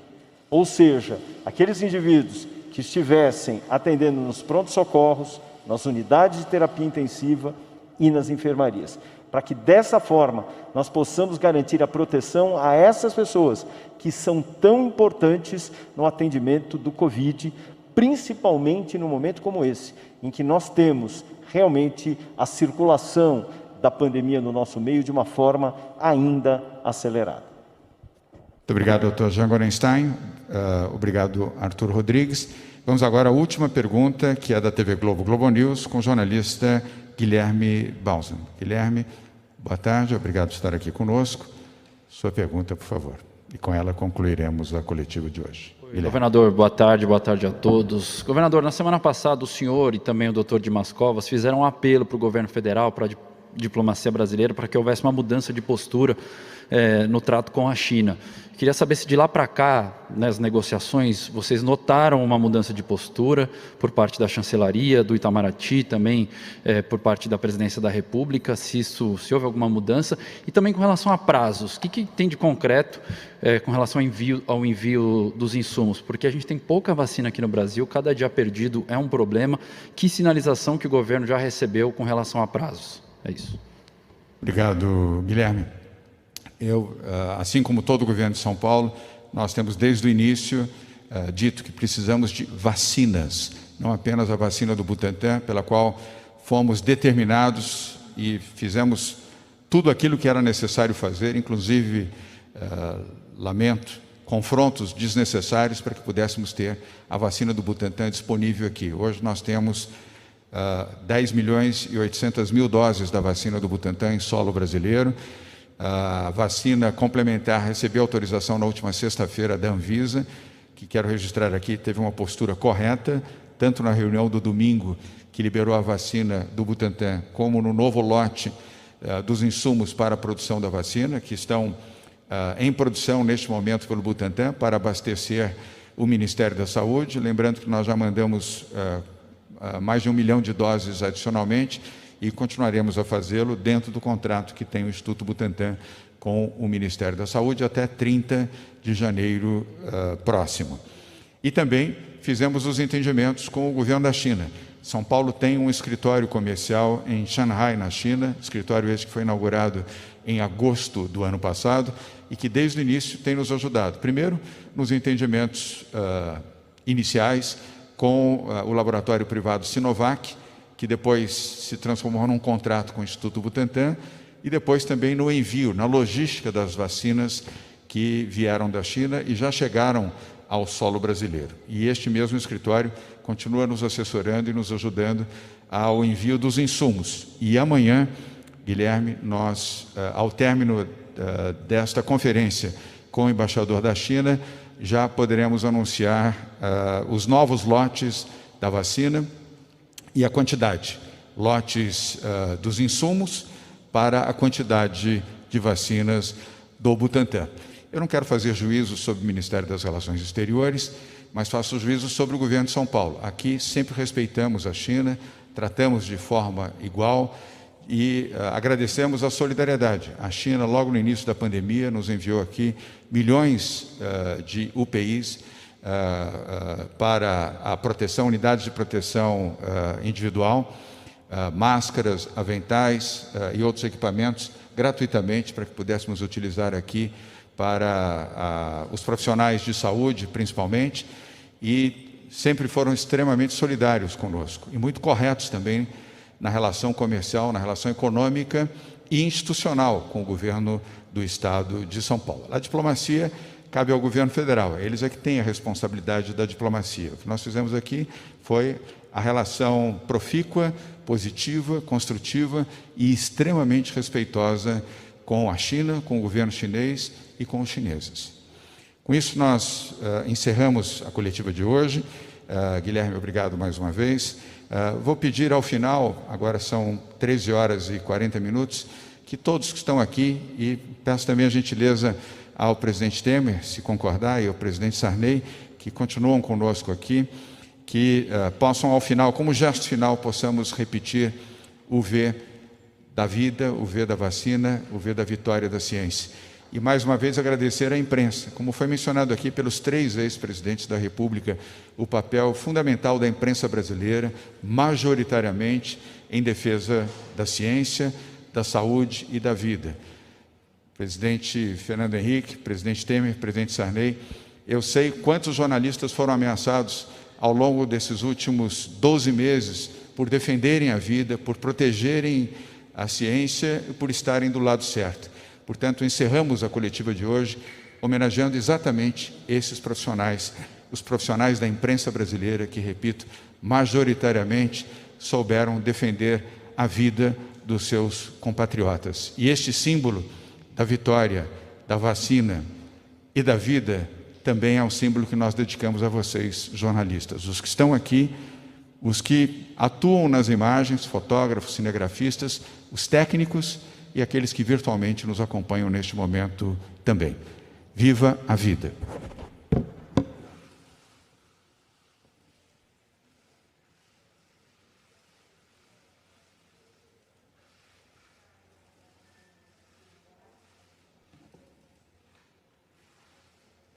Ou seja, aqueles indivíduos que estivessem atendendo nos prontos-socorros, nas unidades de terapia intensiva, e nas enfermarias, para que dessa forma nós possamos garantir a proteção a essas pessoas que são tão importantes no atendimento do Covid, principalmente no momento como esse, em que nós temos realmente a circulação da pandemia no nosso meio de uma forma ainda acelerada. Muito obrigado, doutor Jean Gorenstein. Obrigado, Arthur Rodrigues. Vamos agora à última pergunta, que é da TV Globo News, com o jornalista Guilherme Bausan. Guilherme, boa tarde, obrigado por estar aqui conosco. Sua pergunta, por favor. E com ela concluiremos a coletiva de hoje. Governador, boa tarde a todos. Governador, na semana passada o senhor e também o doutor Dimas Covas fizeram um apelo para o governo federal, para a diplomacia brasileira, para que houvesse uma mudança de postura no trato com a China. Queria saber se de lá para cá, nas negociações, vocês notaram uma mudança de postura por parte da chancelaria, do Itamaraty, também por parte da presidência da República, se houve alguma mudança, e também com relação a prazos. O que tem de concreto com relação ao envio dos insumos? Porque a gente tem pouca vacina aqui no Brasil, cada dia perdido é um problema. Que sinalização que o governo já recebeu com relação a prazos? É isso. Obrigado, Guilherme. Assim como todo o governo de São Paulo, nós temos desde o início dito que precisamos de vacinas, não apenas a vacina do Butantan, pela qual fomos determinados e fizemos tudo aquilo que era necessário fazer, inclusive, lamento, confrontos desnecessários para que pudéssemos ter a vacina do Butantan disponível aqui. Hoje nós temos 10.800.000 doses da vacina do Butantan em solo brasileiro. A vacina complementar recebeu autorização na última sexta-feira da Anvisa, que quero registrar aqui, teve uma postura correta, tanto na reunião do domingo, que liberou a vacina do Butantan, como no novo lote dos insumos para a produção da vacina, que estão em produção neste momento pelo Butantan, para abastecer o Ministério da Saúde. Lembrando que nós já mandamos mais de 1 milhão de doses adicionalmente, e continuaremos a fazê-lo dentro do contrato que tem o Instituto Butantan com o Ministério da Saúde até 30 de janeiro próximo. E também fizemos os entendimentos com o governo da China. São Paulo tem um escritório comercial em Shanghai, na China, escritório esse que foi inaugurado em agosto do ano passado e que desde o início tem nos ajudado. Primeiro, nos entendimentos iniciais com o laboratório privado Sinovac, que depois se transformou num contrato com o Instituto Butantan, e depois também no envio, na logística das vacinas que vieram da China e já chegaram ao solo brasileiro. E este mesmo escritório continua nos assessorando e nos ajudando ao envio dos insumos. E amanhã, Guilherme, nós, ao término desta conferência com o embaixador da China, já poderemos anunciar os novos lotes da vacina e a quantidade, lotes dos insumos para a quantidade de vacinas do Butantan. Eu não quero fazer juízo sobre o Ministério das Relações Exteriores, mas faço juízo sobre o governo de São Paulo. Aqui sempre respeitamos a China, tratamos de forma igual e agradecemos a solidariedade. A China, logo no início da pandemia, nos enviou aqui milhões de UPIs para a proteção, unidades de proteção individual, máscaras, aventais e outros equipamentos gratuitamente para que pudéssemos utilizar aqui para os profissionais de saúde, principalmente, e sempre foram extremamente solidários conosco e muito corretos também na relação comercial, na relação econômica e institucional com o governo do Estado de São Paulo. A diplomacia cabe ao governo federal, eles é que têm a responsabilidade da diplomacia. O que nós fizemos aqui foi a relação profícua, positiva, construtiva e extremamente respeitosa com a China, com o governo chinês e com os chineses. Com isso, nós encerramos a coletiva de hoje. Guilherme, obrigado mais uma vez. Vou pedir ao final, agora são 13 horas e 40 minutos, que todos que estão aqui, e peço também a gentileza ao presidente Temer, se concordar, e ao presidente Sarney, que continuam conosco aqui, que possam, ao final, como gesto final, possamos repetir o V da vida, o V da vacina, o V da vitória da ciência. E, mais uma vez, agradecer à imprensa. Como foi mencionado aqui pelos 3 ex-presidentes da República, o papel fundamental da imprensa brasileira, majoritariamente em defesa da ciência, da saúde e da vida. Presidente Fernando Henrique, presidente Temer, presidente Sarney, eu sei quantos jornalistas foram ameaçados ao longo desses últimos 12 meses por defenderem a vida, por protegerem a ciência e por estarem do lado certo. Portanto, encerramos a coletiva de hoje homenageando exatamente esses profissionais, os profissionais da imprensa brasileira que, repito, majoritariamente souberam defender a vida dos seus compatriotas. E este símbolo da vitória, da vacina e da vida também é um símbolo que nós dedicamos a vocês, jornalistas. Os que estão aqui, os que atuam nas imagens, fotógrafos, cinegrafistas, os técnicos e aqueles que virtualmente nos acompanham neste momento também. Viva a vida!